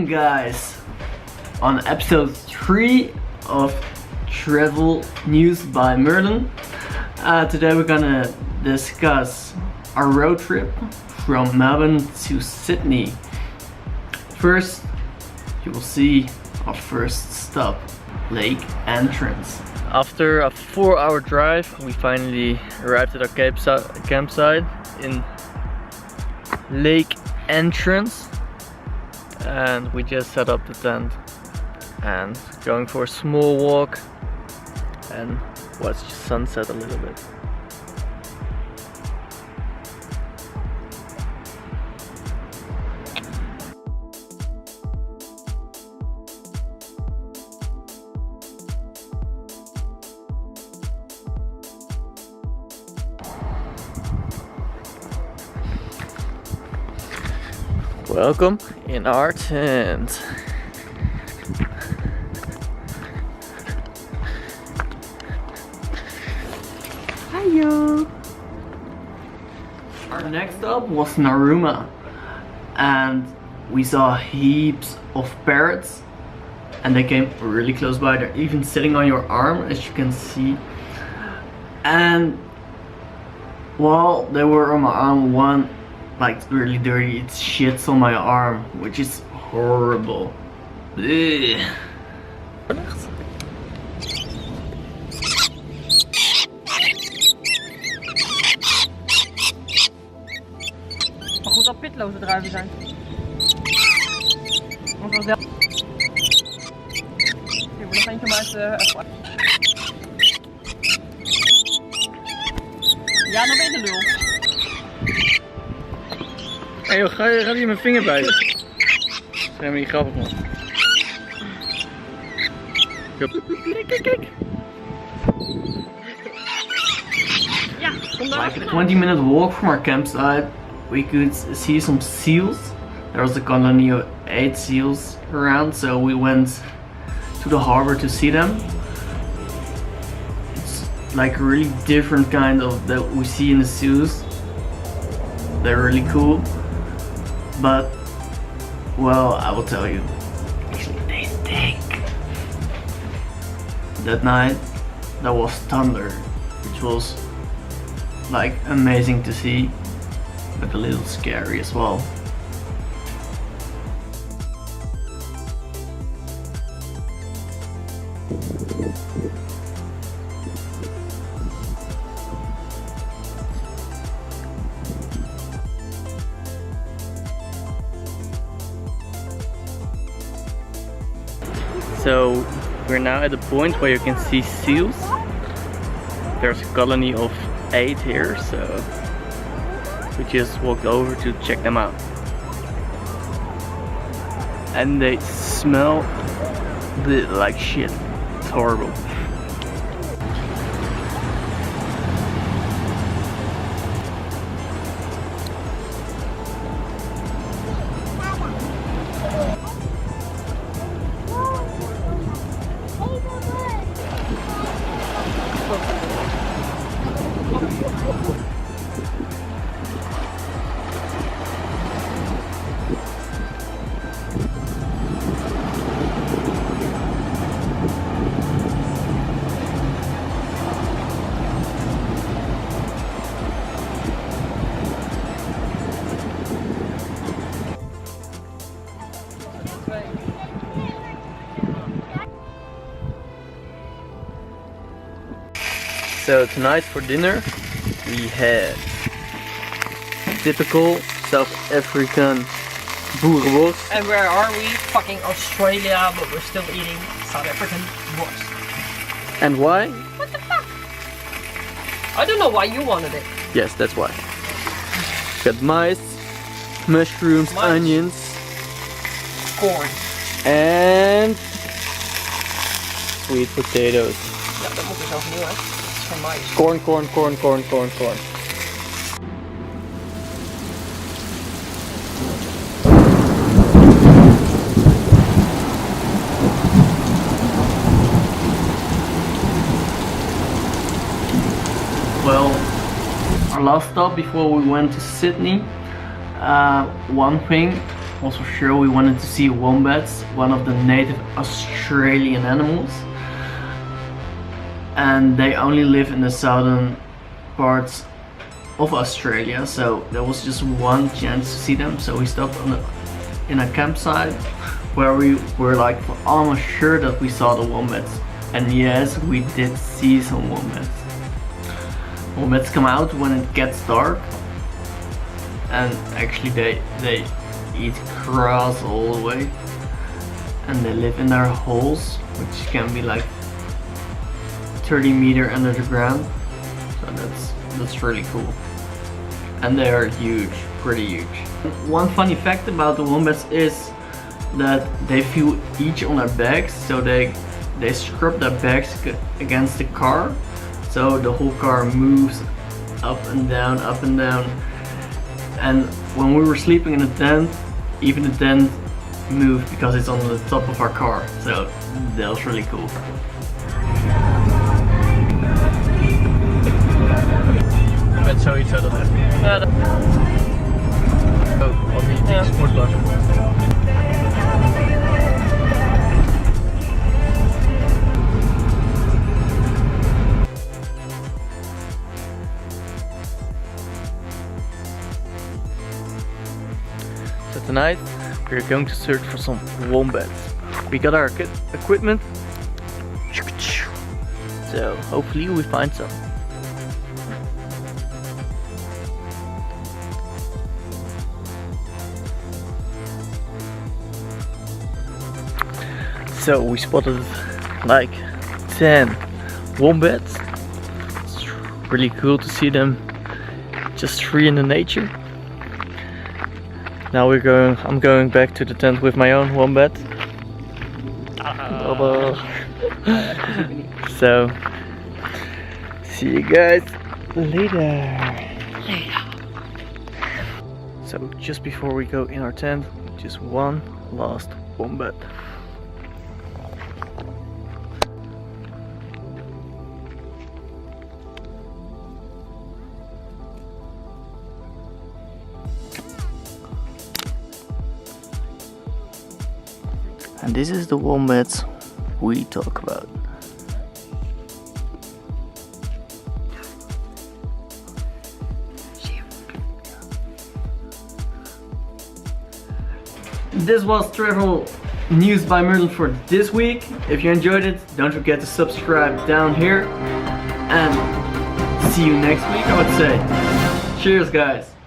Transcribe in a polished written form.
guys on episode 3 of Travel News by Merlin. Today we're gonna discuss our road trip from Melbourne to Sydney. First, you will see our first stop, Lake Entrance. After a 4-hour drive, we finally arrived at our campsite in Lake Entrance, and we just set up the tent and going for a small walk and watch the sunset a little bit. Welcome in our tent. Hiyo. Our next stop was Narooma, and we saw heaps of parrots, and they came really close by. They're even sitting on your arm, as you can see. And while they were on my arm, one like really dirty, it shits on my arm, which is horrible. Ugh. Maar goed dat pitloze druiven zijn. Want als dat... Hier wordt nog eentje maar uit Ja, nou ben je de lul. Hé joh, ga hier mijn vinger bijten. Dat is helemaal niet grappig, man. Kijk. Ja, kom daar. Like a 20-minute walk from our campsite, we could see some seals. There was a colony of 8 seals around, so we went to the harbor to see them. It's like a really different kind of that we see in the zoos. They're really cool. But, well, I will tell you, actually they stink. That night there was thunder, which was like amazing to see, but a little scary as well. So we're now at the point where you can see seals. There's a colony of 8 here, so we just walked over to check them out. And they smell like shit. It's horrible. So tonight for dinner we had typical South African boerenworst. And where are we? Fucking Australia, but we're still eating South African worst. And why? What the fuck? I don't know why you wanted it. Yes, that's why. Got mice, mushrooms, onions, Corn. and sweet potatoes. Ja, dat moet ik zelf niet, hè. Van mais. Corn. Well, our last stop before we went to Sydney, one thing also sure we wanted to see wombats, one of the native Australian animals. And they only live in the southern parts of Australia, so there was just one chance to see them. So we stopped in a campsite where we were like almost sure that we saw the wombats. And yes, we did see some wombats. Wombats come out when it gets dark, and actually they eat grass all the way, and they live in their holes, which can be like 30 meters under the ground. So that's really cool. And they are huge, pretty huge. One funny fact about the wombats is that they feel each on their backs, so they scrub their backs against the car, so the whole car moves up and down, up and down. And when we were sleeping in the tent, even the tent moved because it's on the top of our car. So that was really cool. Met zoiets zo dat echt. Ja, dat... Ook die sportbak. So tonight we're going to search for some wombats. We got our equipment, so hopefully we find some. So we spotted like 10 wombats. It's really cool to see them just free in the nature. Now I'm going back to the tent with my own wombat. So see you guys later. So just before we go in our tent, just one last wombat. And this is the wombats we talk about. This was travel news by Merlin for this week. If you enjoyed it, don't forget to subscribe down here. And see you next week, I would say. Cheers, guys.